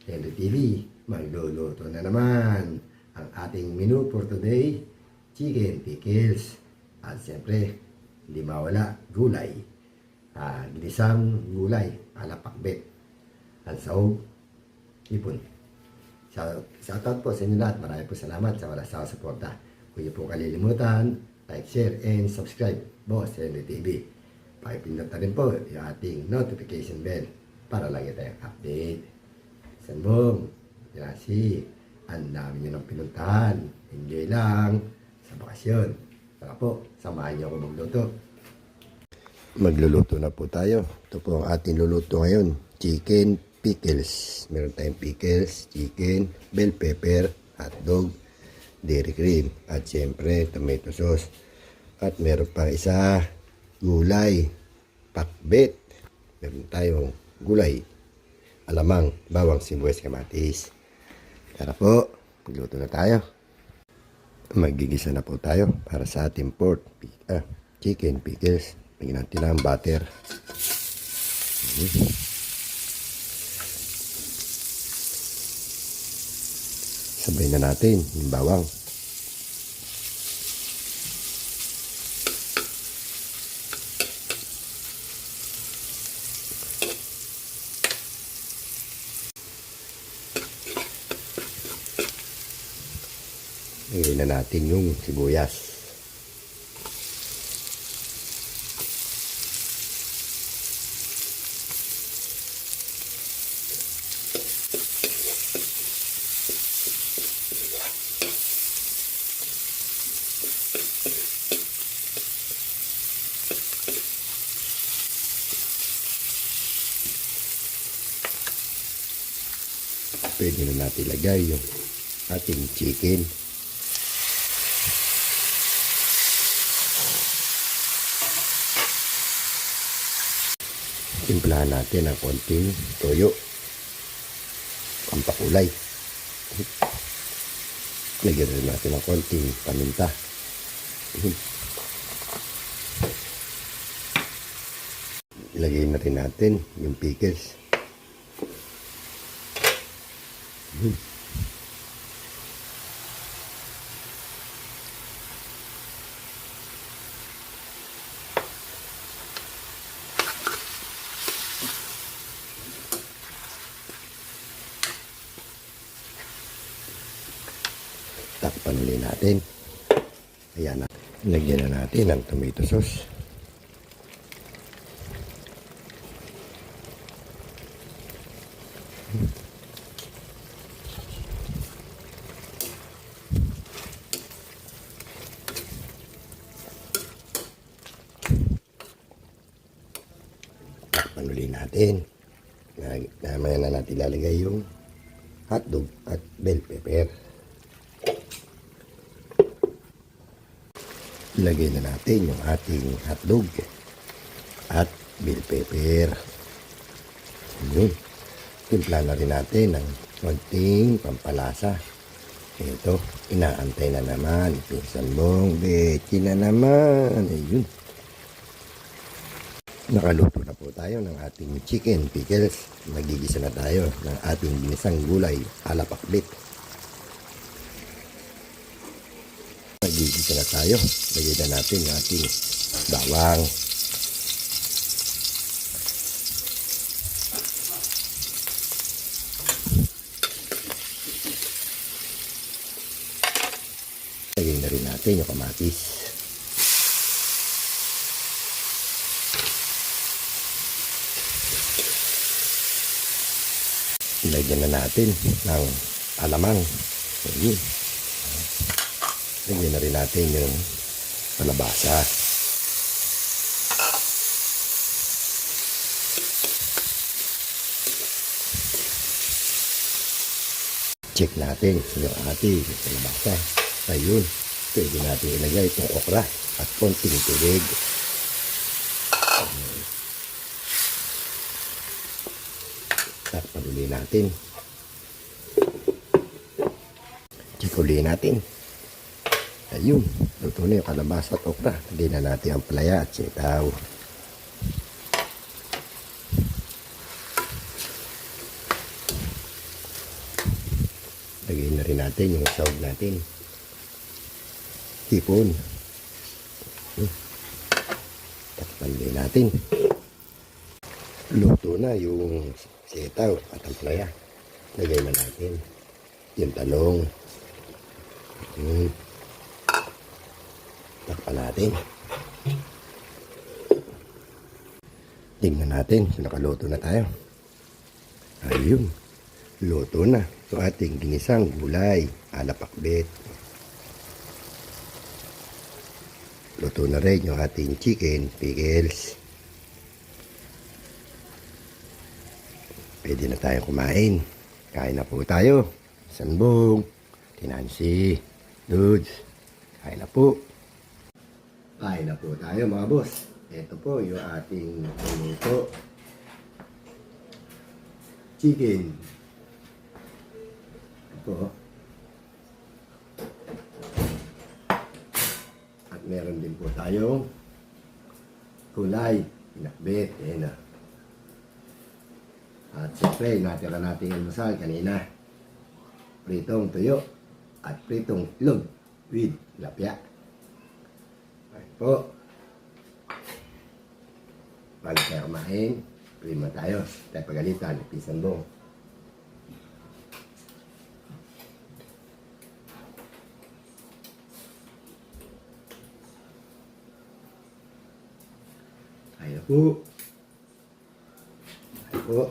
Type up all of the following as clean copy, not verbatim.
Henry TV, magluluto na naman ang ating menu for today, chicken pickles. At siyempre, hindi mawala, gulay. Ginisang gulay, ala pakbet. Ang sahog, ipon. Shoutout po sa inyo lahat. Marami po salamat sa walang sawang suporta. Huwag niyo po kalilimutan, like, share, and subscribe. Boss Henry TV. Pakipindot na rin po yung ating notification bell para lagi tayong update. Sanbong, Yasi, ang dami nyo ng pinuntahan. Enjoy lang sa bakasyon. Saka po, samahan nyo ako magluto. Magluluto na po tayo. Ito po ang ating luluto ngayon. Chicken pickles. Meron tayong pickles, chicken, bell pepper, hotdog, dairy cream, at siyempre tomato sauce. At meron pang isa, gulay, pakbet. Meron tayong gulay, alamang, bawang, sibuyas, kamatis. Tara po, magluto na tayo. Magigisa na po tayo para sa ating chicken pickles. Bigyan natin ng butter. Sabay na natin yung bawang. Lagyan na natin yung sibuyas. Pwede na natin ilagay yung ating chicken. Timplahan natin ng konting toyo, pampakulay. Lagyan rin natin ng konting paminta. Ilagay na rin natin yung pickles. Takpan ulit natin. Ayan na. Lagyan na natin ng tomato sauce. Takpan ulit natin. Namaya na natin lalagay yung hotdog at bell pepper. Ilagay na natin yung ating hotdog at bell pepper. Timpla na rin natin ng konting pampalasa. Ito, inaantay na naman. Pinsan mong beti na naman. Ayun. Nakaluto na po tayo ng ating chicken pickles. Magigisa na tayo ng ating ginisang gulay ala pakbet. Magigisa na tayo. Lagyan na natin yung ating bawang. Lagyan na rin natin yung kamatis. Lagyan na natin ng alamang. Ayun. Lagyan na rin natin yung kalabasa. Check natin yung ating kalabasa. Ayun. Pwede natin ilagay itong okra at konting tubig. Takpan ulit natin. Check ulit natin. Ayun. Luto na yung kalabasa at okra. Lagyan na natin ang palaya at sitaw. Lagay na rin natin yung sahog natin. Hipon. Takpan din natin. Luto na yung sitaw at ang playa. Lagay na natin yung talong. Takpan natin. Tingnan natin kung nakaluto na tayo. Ayun. Luto na. So ating ginisang gulay. Alapakbet. Luto na rin yung ating chicken pickles. Pwede na tayo kumain. Kain na po tayo. Sanbog, Tinansi, Dudes. Kain na po. Kain na po tayo mga boss. Ito po yung ating luto. Chicken. Ito po. At meron din po tayong gulay. Pinakbet. Ayan na. At siyempre, natira natin yung masal kanina. Pritong tuyo at pritong itlog with lapya. Ayan po. Bago tayo kumain, prima tayo. Tayo pagalitan, pisan bong. Ayan po. Ayan po.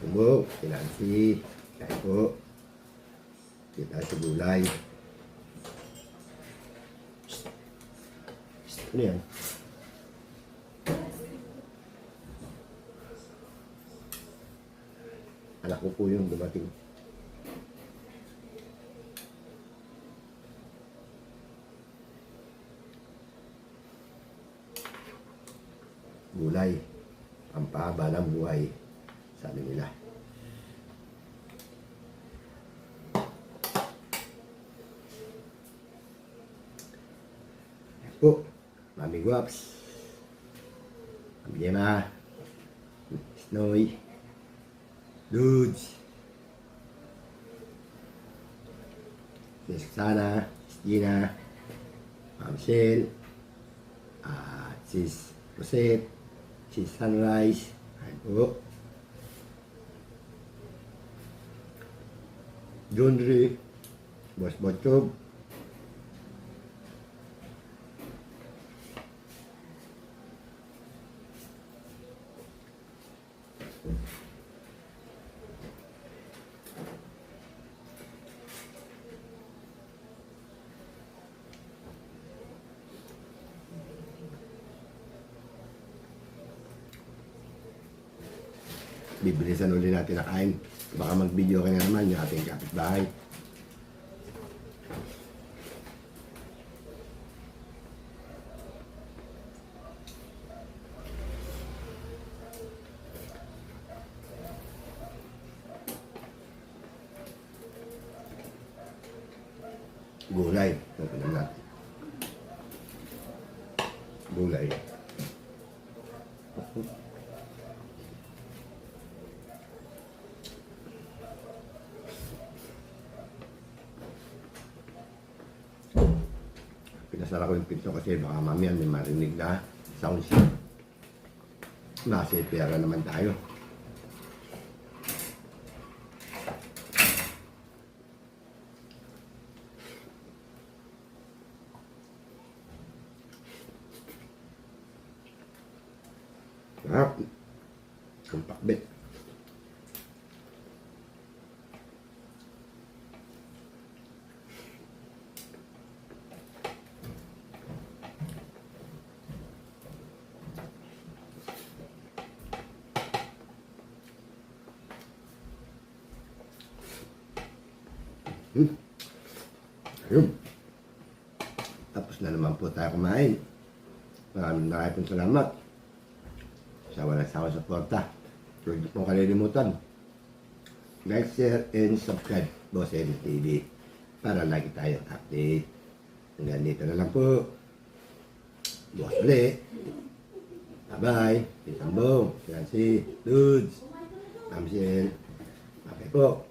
Sumbog, Tinansi. Ayan po. Kita sa gulay. Ano yan? Anak ko po yung dumating. Gulay. Pampahaba ng buhay. Sabi nila. Ayan po. Mami Guaps. Mami Gemma. Snowy. Dudes. Sis Sana, Sis Gina, Ma'am Shell, Sis Rosette, Sis Sunrise, ayan po. Junri, Boss Botchob, bibilisan ulit natin na kain. Baka mag-video ka na naman yung ating kapitbahay. Gulay. Ito natin. Gulay. Pinasara ko yung pinto kasi baka mamaya may marinig na sound siya. Nasa pera naman tayo. Sarap. Ang pakbet. Ayun. Tapos na naman po tayo kumain. Maraming salamat sa walang sawa suporta. Huwag niyo pong kalilimutan. Like, share, and subscribe. Boss N TV. Para lagi tayong update. Hanggang dito na lang po. Bukas ulit. Bye-bye. Pitambong. Nancy. Dudes. Mamsil. Okay po.